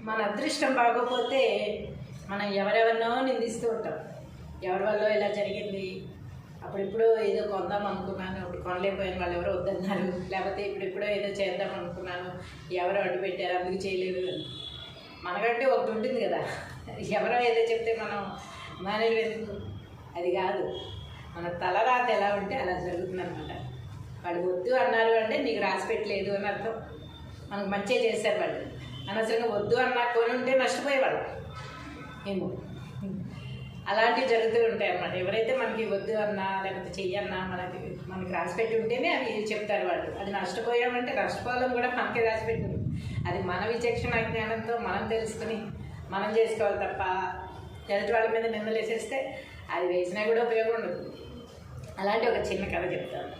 మన అదృష్టం బాగోపోతే మనం ఎవరెవరినో నిందిస్తూ ఉంటాం. ఎవరి వల్ల ఇలా జరిగింది, అప్పుడిప్పుడు ఏదో కొందాం అనుకున్నాను, అప్పుడు కొనలేకపోయిన వాళ్ళు ఎవరో వద్దన్నారు, లేకపోతే ఇప్పుడిప్పుడో ఏదో చేద్దాం అనుకున్నాను, ఎవరో అడ్డు పెట్టారు అందుకు చేయలేదు. మనకంటే ఒకటి ఉంటుంది కదా, ఎవరో ఏదో చెప్తే మనం మానేది ఎందుకు? అది కాదు, మన తలరాత ఎలా ఉంటే అలా జరుగుతుంది అనమాట. వాళ్ళు వద్దు అన్నారు అంటే నీకు రాసి పెట్టలేదు అని అర్థం. మనకు మంచిగా చేశారు వాళ్ళు, అనవసరంగా వద్దు అన్నా కొని ఉంటే నష్టపోయేవాళ్ళు ఏమో. అలాంటివి జరుగుతూ ఉంటాయి అన్నమాట. ఎవరైతే మనకి వద్దు అన్నా లేకపోతే చెయ్యన్నా మనకి రాసిపెట్టి ఉంటేనే అవి చెప్తారు వాళ్ళు. అది నష్టపోయామంటే నష్టపోవాలని కూడా మనకే రాసిపెట్టింది. అది మన విచక్షణ జ్ఞానంతో మనం తెలుసుకుని మనం చేసుకోవాలి తప్ప ఎదుటి వాళ్ళ మీద నిందలు వేసేస్తే అది వేసినా కూడా ఉపయోగం ఉండదు. అలాంటి ఒక చిన్న కథ చెప్తాను.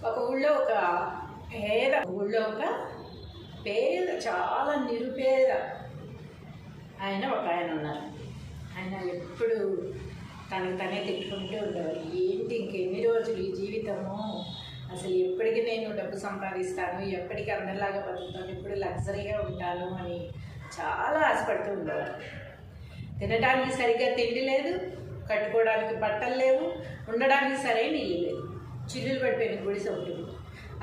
ఒక ఊళ్ళో ఒక పేద, చాలా నిరుపేద ఒక ఆయన ఉన్నారు. ఆయన ఎప్పుడు తనకు తనే తిట్టుకుంటూ ఉండేవారు. ఏంటి ఇంకెన్ని రోజులు ఈ జీవితము, అసలు ఎప్పటికీ నేను డబ్బు సంపాదిస్తాను, ఎప్పటికీ అందరిలాగా బతుకుతాను, ఎప్పుడు లగ్జరీగా ఉంటాను అని చాలా ఆశపడుతూ ఉండేవారు. తినడానికి సరిగ్గా తిండి లేదు, కట్టుకోవడానికి బట్టలు లేవు, ఉండడానికి సరైన ఇల్లు లేదు. చిల్లులు పడిపోయిన గుడిసె ఉంటుంది,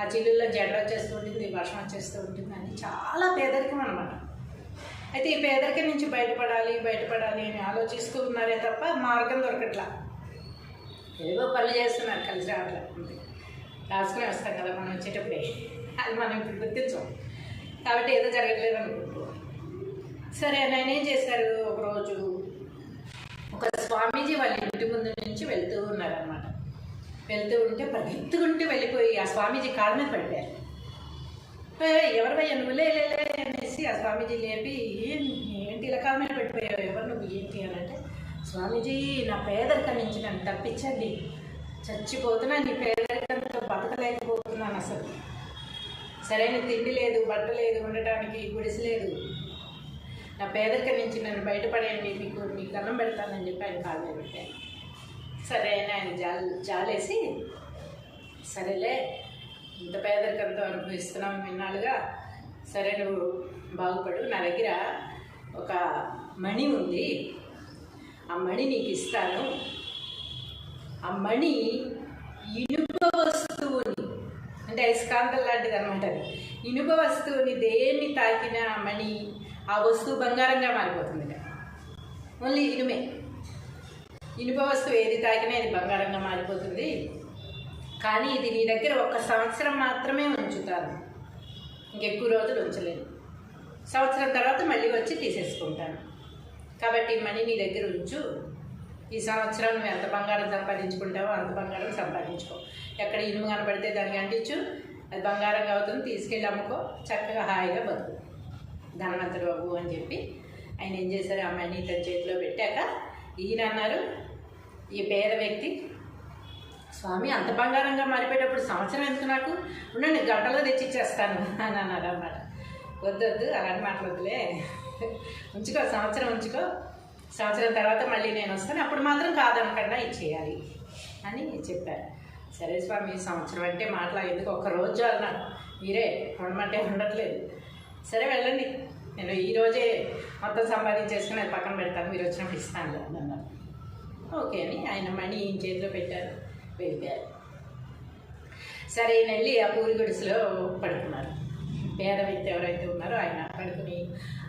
ఆ చిల్లుల్లో జడ వచ్చేస్తూ ఉంటుంది, వర్షం వచ్చేస్తూ ఉంటుంది అని చాలా పేదరికం అన్నమాట. అయితే ఈ పేదరికం నుంచి బయటపడాలి అని ఆలోచిస్తూ ఉన్నారే తప్ప మార్గం దొరకట్లా. ఏదో పనులు చేస్తున్నారు, కలిసి రావట్లా, రాసుకుని వస్తాం కదా మనం వచ్చేటప్పుడే, అది మనం ఇప్పుడు గుర్తించాం కాబట్టి ఏదో జరగట్లేదు అనుకుంటున్నాం. సరే ఆయన ఏం చేశారు, ఒకరోజు ఒక స్వామీజీ వాళ్ళ ఇంటి ముందు నుంచి వెళ్తూ ఉన్నారనమాట. వెళ్తూ ఉంటే పరిగెత్తుకుంటూ వెళ్ళిపోయి ఆ స్వామీజీ కాళ్ళ మీద పడిపోయారు. ఎవరివయ్యా నువ్వు, లే అనేసి ఆ స్వామీజీ లేపి, ఏంటి ఇలా కాళ్ళ మీద పడిపోయావు, ఎవరు నువ్వు, ఏంటి అని అంటే, స్వామీజీ నా పేదరికం నుంచి నన్ను తప్పించండి, చచ్చిపోతున్నాను, నీ పేదరికంతో బతకలేకపోతున్నాను, అసలు సరైన తిండి లేదు, బట్ట లేదు, ఉండటానికి గుడిసె లేదు, నా పేదరికం నుంచి నన్ను బయటపడేయండి, మీకు అన్నం పెడతానని చెప్పి ఆయన కాళ్ళ మీద పెట్టాను. సరే ఆయన జాలేసి, సరేలే ఇంత పేదరికంతో అనుభవిస్తున్నాం ఇన్నాళ్ళుగా, సరే నువ్వు బాగుపడు, నా దగ్గర ఒక మణి ఉంది, ఆ మణి నీకు ఇస్తాను, ఆ మణి ఇనుప వస్తువుని, అంటే అయస్కాంతం లాంటిది అనమాట. ఇనుప వస్తువుని దేన్ని తాకినా ఆ మణి, ఆ వస్తువు బంగారంగా మారిపోతుంది. ఓన్లీ ఇనుమే, ఇనుప వస్తువు ఏది తాకినా ఇది బంగారంగా మారిపోతుంది. కానీ ఇది నీ దగ్గర 1 సంవత్సరం మాత్రమే ఉంచుతాను, ఇంకెక్కువ రోజులు ఉంచలేను, సంవత్సరం తర్వాత మళ్ళీ వచ్చి తీసేసుకుంటాను. కాబట్టి మనీ నీ దగ్గర ఉంచు, ఈ సంవత్సరం నువ్వు ఎంత బంగారం సంపాదించుకుంటావో అంత బంగారం సంపాదించుకో, ఎక్కడ ఇనుము కనపడితే దానికి అంటించు, అది బంగారంగా అవుతుంది, తీసుకెళ్ళి అమ్ముకో, చక్కగా హాయిగా బతుకు, ధనవంతుడు బాబు అని చెప్పి ఆయన ఏం చేశారు, ఆ మనీ తన చేతిలో పెట్టాక ఈయన అన్నారు, ఈ పేద వ్యక్తి, స్వామి అంత బంగారంగా మారిపోయేటప్పుడు సంవత్సరం ఎందుకు, నాకు ఉండండి గంటలో తెచ్చిచ్చేస్తాను అని అన్నారు అన్నమాట. వద్దొద్దు అలాంటి మాటలు వద్దులే, ఉంచుకో, సంవత్సరం ఉంచుకో, సంవత్సరం తర్వాత మళ్ళీ నేను వస్తాను, అప్పుడు మాత్రం కాదనకుండా ఇచ్చేయాలి అని చెప్పారు. సరే స్వామి, సంవత్సరం అంటే మాటలా ఎందుకు, 1 రోజు అన్నాడు, మీరే ఉండమంటే ఉండట్లేదు, సరే వెళ్ళండి, నేను ఈరోజే మొత్తం సంపాదించేసుకుని అది పక్కన పెడతాను, మీరు వచ్చినప్పుడు ఇస్తాను అని అన్నారు. ఓకే అని ఆయన మనీ చేతిలో పెట్టారు, వెళ్ళిపోయారు. సరే ఈయన వెళ్ళి ఆ పూరి గుడిసెలో పడుకున్నారు. పేద వ్యక్తి ఎవరైతే ఉన్నారో ఆయన పడుకుని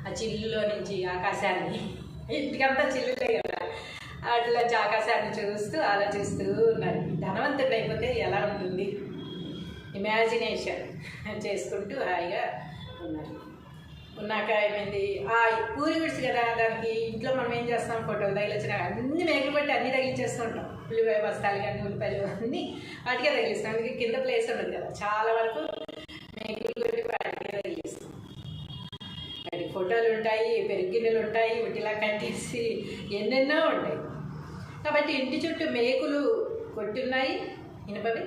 ఆ చిల్లులో నుంచి ఆకాశాన్ని, ఇంటికంతా చిల్లులే కదా, అట్లా ఆకాశాన్ని చూస్తూ ఆలోచిస్తూ ఉన్నారు. ధనవంతుడు అయిపోతే ఎలా ఉంటుంది, ఇమాజినేషన్ చేసుకుంటూ హాయిగా ఉన్నారు. ఉన్నాక ఏమైంది, ఆ పూరి గుడిసి కదా, దానికి ఇంట్లో మనం ఏం చేస్తాం, ఫోటోలు తగిలించిన అన్ని మేకలు బట్టి అన్నీ తగిలించేస్తూ ఉంటాం, ఉల్లిపాయ బస్తాలు కానీ ఉల్లిపాయలు అన్నీ వాటికే తగిలిస్తాం, అందుకే కింద ప్లేస్ ఉండదు కదా, చాలా వరకు మేకలు పెట్టి వాటికే తగిలిస్తాం. వాటి ఫోటోలు ఉంటాయి, పెరుగిన్నెలు ఉంటాయి, ఉట్టిలా కట్టేసి ఎన్నెన్నో ఉంటాయి. కాబట్టి ఇంటి చుట్టూ మేకులు కొట్టున్నాయి ఇనుపవి,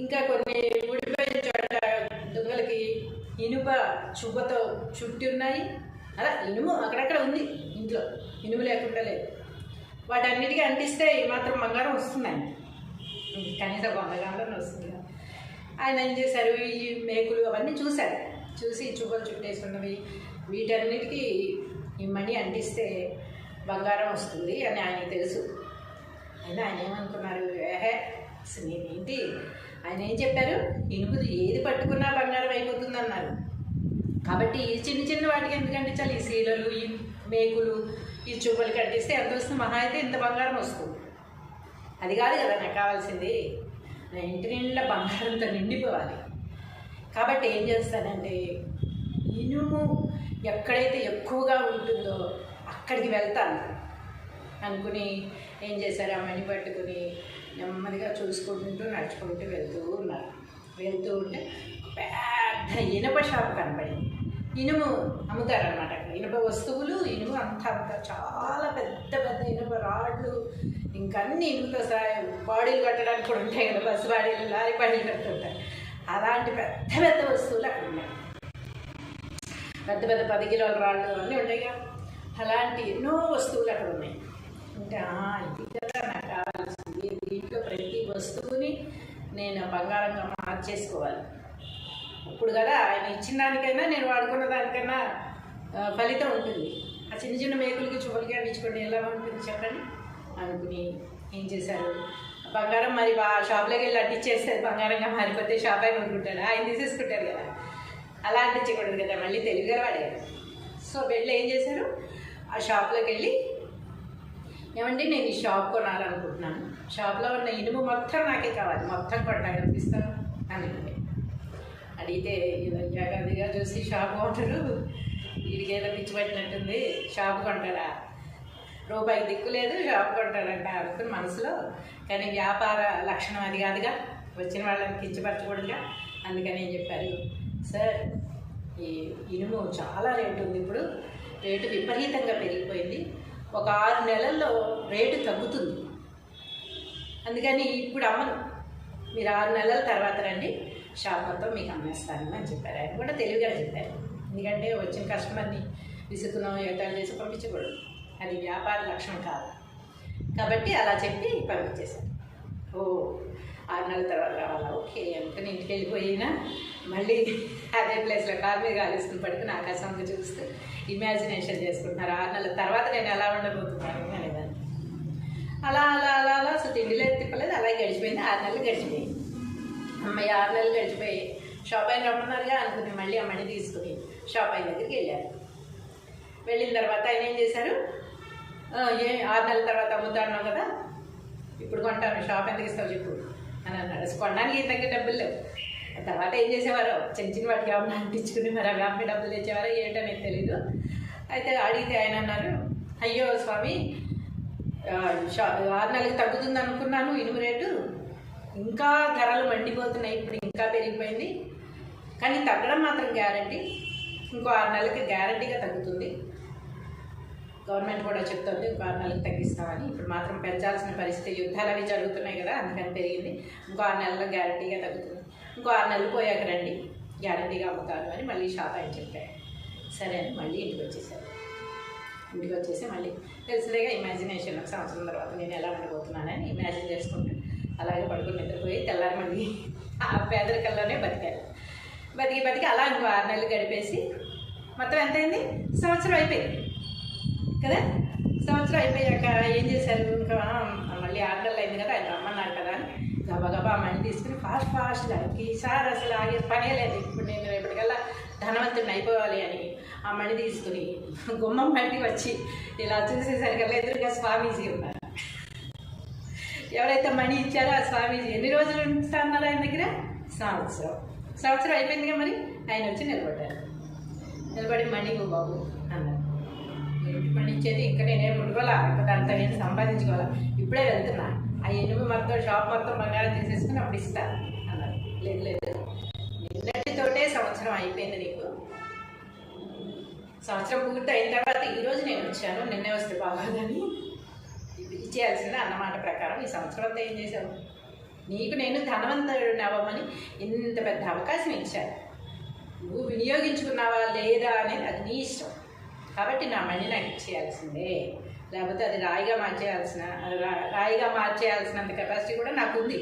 ఇంకా కొన్ని ఊడిపోయిన చోట దొంగలకి ఇనుప చువ్వతో చుట్టి ఉన్నాయి. అలా ఇనుము అక్కడక్కడ ఉంది, ఇంట్లో ఇనుము లేకుండా లేదు. వాటన్నిటికీ అంటిస్తే మాత్రం బంగారం వస్తుందండి, కనీసం 100 గ్రాములను వస్తుంది. ఆయన ఏం చేశారు, ఈ మేకులు అవన్నీ చూశారు, చూసి చూపలు చుట్టేసుకున్నవి వీటన్నిటికీ ఈ మణి అంటిస్తే బంగారం వస్తుంది అని ఆయనకి తెలుసు. అయినా ఆయన ఏమనుకున్నారు, అసలు నేనేంటి, ఆయన ఏం చెప్పారు, ఇనుపుది ఏది పట్టుకున్నా బంగారం అయిపోతుంది అన్నారు. కాబట్టి ఈ చిన్న చిన్న వాటికి ఎందుకంటే చాలా ఈ శీలలు, ఈ మేకులు, ఈ చూపలు కట్టిస్తే ఎంత వస్తుంది, మహా అయితే ఇంత బంగారం వస్తుంది. అది కాదు కదా నాకు కావాల్సింది, నా ఇంటి నిండా బంగారంతో నిండిపోవాలి. కాబట్టి ఏం చేస్తానంటే ఇనుము ఎక్కడైతే ఎక్కువగా ఉంటుందో అక్కడికి వెళ్తాను అనుకుని ఏం చేశారు, ఆ మణి పట్టుకుని నెమ్మదిగా చూసుకుంటూ నడుచుకుంటూ వెళ్తూ ఉన్నారు. వెళ్తూ ఉంటే పెద్ద ఇనుప షాప్ కనపడింది. ఇనుము అమ్ముతారనమాట అక్కడ, ఇనుప వస్తువులు, ఇనుము అంతా చాలా పెద్ద పెద్ద ఇనుప రాడ్లు, ఇంకన్నీ ఇనుముతో బాడీలు కట్టడానికి కూడా ఉంటాయి కదా, బస్సు బాడీలు, లారీ బాడీలు కట్టుకుంటారు. అలాంటి పెద్ద పెద్ద వస్తువులు అక్కడ ఉన్నాయి. పెద్ద పెద్ద 10 కిలోల రాళ్ళు అన్నీ ఉంటాయి కదా, అలాంటి ఎన్నో వస్తువులు అక్కడ ఉన్నాయి. అంటే ఇది కదా నాకు కావాల్సింది, దీంట్లో ప్రతి వస్తువుని నేను బంగారంగా మార్చేసుకోవాలి. ఇప్పుడు కదా ఆయన ఇచ్చిన దానికైనా నేను వాడుకున్న దానికన్నా ఫలితం ఉంటుంది. ఆ చిన్న చిన్న మేకులకి చువలకి అందించుకోండి ఎలా ఉంటుంది చెప్పండి అనుకుని ఏం చేశారు, బంగారం మరి షాప్లోకి వెళ్ళి అంటించేస్తే బంగారంగా మారిపోతే షాప్ అయిన కొనుక్కుంటాడు, ఆయన తీసేసుకుంటారు కదా, అలా అంటించకూడదు కదా, మళ్ళీ తెలివిగా వాడారు. సో వెళ్ళి ఏం చేశారు, ఆ షాప్లోకి వెళ్ళి ఏమండి నేను ఈ షాప్ కొనాలనుకుంటున్నాను, షాప్లో ఉన్న ఇనుము మొత్తం నాకే కావాలి, మొత్తం కొంటా కనిపిస్తాను అనుకుని అడిగితే అదిగా చూసి షాప్ ఓనరు వీడికి ఏదో పిచ్చి పట్టినట్టుంది, షాప్ కొంటాడా, రూపాయికి దిక్కు లేదు, షాప్ కొంటాడంట అనుకుని మనసులో. కానీ వ్యాపార లక్షణం అది కాదుగా, వచ్చిన వాళ్ళని కించపరచకూడదుగా. అందుకని ఏం చెప్పారు, సార్ ఈ ఇనుము చాలా రేటు ఉంది, ఇప్పుడు రేటు విపరీతంగా పెరిగిపోయింది, ఒక 6 నెలల్లో రేటు తగ్గుతుంది, అందుకని ఇప్పుడు అమ్మను, మీరు 6 నెలల తర్వాత రండి, షాప్ మొత్తం మీకు అమ్మేస్తాను అని చెప్పారు. ఆయన కూడా తెలివిగా చెప్పారు, ఎందుకంటే వచ్చిన కస్టమర్ని విసుకునో ఎగతాళి చేసి పంపించకూడదు, అది వ్యాపార లక్షణం కాదు. కాబట్టి అలా చెప్పి పంపించేశారు. 6 నెలల తర్వాత రావాలా, ఓకే అనుకుని ఇంటికి వెళ్ళిపోయినా మళ్ళీ అదే ప్లేస్లో కాలు మీద కాలేసుకుని పడుకుని ఆకాశంగా చూస్తూ ఇమాజినేషన్ చేసుకుంటున్నారు, 6 నెలల తర్వాత నేను ఎలా ఉండబోతున్నాను అనేదాన్ని. అలా అలా అలా అలా అసలు తిండిలేదు తిప్పలేదు, అలాగే గడిచిపోయింది. 6 నెలలు గడిచిపోయింది. అమ్మాయి 6 నెలలు గడిచిపోయి షాప్ అయిన రమ్మన్నారుగా అనుకుని మళ్ళీ ఆ మనీ తీసుకుని షాప్ అయిన దగ్గరికి వెళ్ళారు. వెళ్ళిన తర్వాత ఆయన ఏం చేశారు, 6 నెలల తర్వాత అమ్ముతాను కదా, ఇప్పుడు కొంటాను, షాప్ ఎందుకు ఇస్తావు చెప్పు అని అన్నాడు. కొనడానికి ఈ దగ్గర డబ్బులు లేవు. ఆ తర్వాత ఏం చేసేవారో చిన్న చిన్న వాటికి ఏమన్నా అంటించుకుని మరి అవి అమ్మే డబ్బులు తెచ్చేవారో ఏంటనేది తెలీదు. అయితే అడిగితే ఆయన అన్నారు, అయ్యో స్వామి 6 నెలలకు తగ్గుతుంది అనుకున్నాను ఇనుము రేటు, ఇంకా ధరలు మండిపోతున్నాయి, ఇప్పుడు ఇంకా పెరిగిపోయింది, కానీ తగ్గడం మాత్రం గ్యారంటీ, ఇంకో 6 నెలలకి గ్యారంటీగా తగ్గుతుంది, గవర్నమెంట్ కూడా చెప్తుంది ఇంకో 6 నెలలకు తగ్గిస్తామని. ఇప్పుడు మాత్రం పెంచాల్సిన పరిస్థితి, యుద్ధాలు అవి జరుగుతున్నాయి కదా, అందుకని పెరిగింది, ఇంకో 6 నెలల్లో గ్యారంటీగా తగ్గుతుంది, ఇంకో 6 నెలలు పోయాక రండి గ్యారంటీగా అమ్ముతాను అని మళ్ళీ షాప్ ఆయన చెప్పారు. సరే అని మళ్ళీ ఇంటికి వచ్చేసారు. ఇంటికి వచ్చేసి మళ్ళీ తెలిసిదేగా ఇమాజినేషన్, ఒక సంవత్సరం తర్వాత నేను ఎలా ఉండబోతున్నానని ఇమాజిన్ చేసుకుంటాను. అలాగే పడుకుని నిద్రపోయి తెల్లారి మళ్ళీ ఆ పేదరికల్లోనే బతికారు. బతికి అలా ఇంకో 6 నెలలు గడిపేసి మొత్తం ఎంతైంది, సంవత్సరం అయిపోయింది కదా. సంవత్సరం అయిపోయాక ఏం చేశారు, ఇంకా మళ్ళీ 6 నెలలు అయింది కదా, ఆయన రమ్మన్నారు కదా అని గబగబా మనీ తీసుకుని ఫాస్ట్గా ఈసారి అసలు ఆగే పనే లేదు, ఇప్పుడు నేను రేపటికల్లా ధనవంతుడిని అయిపోవాలి అని ఆ మనీ తీసుకుని గుమ్మం బయటికి వచ్చి ఇలా చూసేసరికల్లా ఎదురుగా స్వామీజీ ఉన్నారు. ఎవరైతే మనీ ఇచ్చారో ఆ స్వామీజీ ఎన్ని రోజులు ఉంచుతా అన్నారు ఆయన దగ్గర, సంవత్సరం అయిపోయిందిగా. మరి ఆయన వచ్చి నిలబడి మనీ బాబు అన్నారు, మనీ ఇచ్చేది ఇంకా నేనేం ముట్టుకోవాలా, ఇంకా దాంతో నేను సంపాదించుకోవాలా, ఇప్పుడే వెళ్తున్నా, ఆ ఎనుగు మొత్తం షాప్ మొత్తం బంగారం తీసేసుకుని అప్పుడు ఇస్తాను అన్నారు. లేదు నిన్నటితోటే సంవత్సరం అయిపోయింది, నీకు సంవత్సరం పూర్తి అయిన తర్వాత ఈరోజు నేను వచ్చాను, నిన్నే వస్తే బాగాదని ఇచ్చేయాల్సిందే అన్నమాట ప్రకారం ఈ సంవత్సరం అంతా ఏం చేశావు, నీకు నేను ధనవంతుడిని అవ్వమని ఇంత పెద్ద అవకాశం ఇచ్చాను, నువ్వు వినియోగించుకున్నావా లేదా అనేది అది నీ ఇష్టం, కాబట్టి నా మనీ నాకు ఇచ్చేయాల్సిందే, లేకపోతే అది రాయిగా మార్చేయాల్సినంత కెపాసిటీ కూడా నాకు ఉంది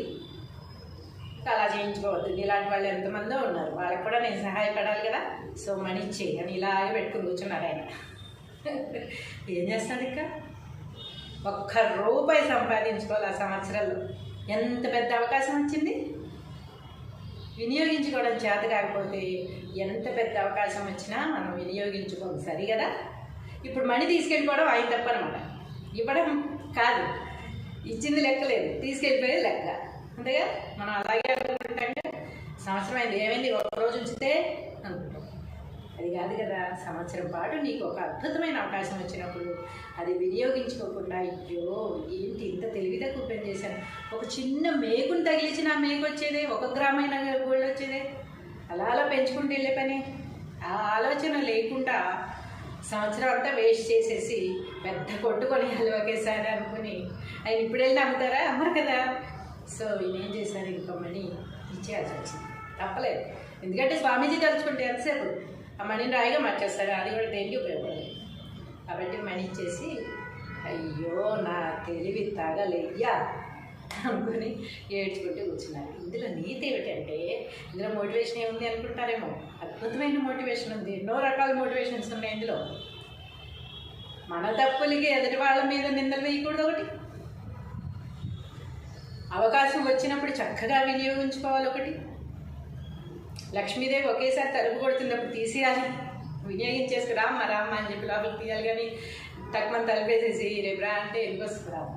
అలా చేయించుకోవద్దు. ఇలాంటి వాళ్ళు ఎంతమందో ఉన్నారు, వాళ్ళకి కూడా నేను సహాయపడాలి కదా. సో మనీ ఇచ్చేయి అని ఇలాగే పెట్టుకుని కూర్చున్నారు ఆయన. ఏం చేస్తాడు ఇక? ₹1 సంపాదించుకోవాలి ఆ సంవత్సరంలో. ఎంత పెద్ద అవకాశం వచ్చింది, వినియోగించుకోవడం చేత కాకపోతే ఎంత పెద్ద అవకాశం వచ్చినా మనం వినియోగించుకోం, సరి కదా. ఇప్పుడు మనీ తీసుకెళ్ళిపోవడం ఆయన తప్పనమాట. ఇవ్వడం కాదు, ఇచ్చింది లెక్కలేదు, తీసుకెళ్ళిపోయేది లెక్క, అంతేగా. మనం అలాగే అనుకుంటే సంవత్సరం అయింది, ఏమైంది, ఒక్కరోజు ఉంచితే అనుకుంటాం. అది కాదు కదా. సంవత్సరం పాటు నీకు ఒక అద్భుతమైన అవకాశం వచ్చినప్పుడు అది వినియోగించుకోకుండా, అయ్యో ఏంటి ఇంత తెలివి తక్కువ పని చేశాను, ఒక చిన్న మేకుని తగిలించిన ఆ మేకు వచ్చేదే, 1 గ్రామైన గోల్డ్ వచ్చేదే, అలా అలా పెంచుకుంటూ వెళ్ళే పని. ఆ ఆలోచన లేకుండా సంవత్సరం అంతా వేస్ట్ చేసేసి పెద్ద కొట్టుకొని ఒకేసారి అనుకుని ఆయన ఇప్పుడు వెళ్ళి అమ్ముతారా? అమ్మరు కదా. సో ఈయన ఏం చేశారు, ఇంకో మనీ ఇచ్చేయాల్సి వచ్చింది, తప్పలేదు. ఎందుకంటే స్వామీజీ తలుచుకుంటే ఎంతసేపు ఆ మనీని రాయిగా మార్చేస్తారు, అది కూడా దేనికి ఉపయోగపడదు. కాబట్టి మనీ ఇచ్చేసి అయ్యో నా తెలివి తాగలేయ్యా అనుకుని ఏడ్చుకుంటూ కూర్చున్నారు. ఇందులో నీతి ఏమిటంటే, ఇందులో మోటివేషన్ ఏముంది అనుకుంటారేమో, అద్భుతమైన మోటివేషన్ ఉంది. ఎన్నో రకాల మోటివేషన్స్ ఉన్నాయి ఇందులో. మన తప్పులకి ఎదుటి వాళ్ళ మీద నిందలు వేయకూడదు. ఒకటి, అవకాశం వచ్చినప్పుడు చక్కగా వినియోగించుకోవాలి. ఒకటి, లక్ష్మీదేవి ఒకేసారి తలుపు కొడుతున్నప్పుడు తీసేయాలి, వినియోగించేసుకు రామ్మ రామ్మ అని చెప్పి లోపలికి తీయాలి. కానీ తక్కువ తలుపేసేసి రేపు రా అంటే ఎందుకు వస్తుంది రామ్మ.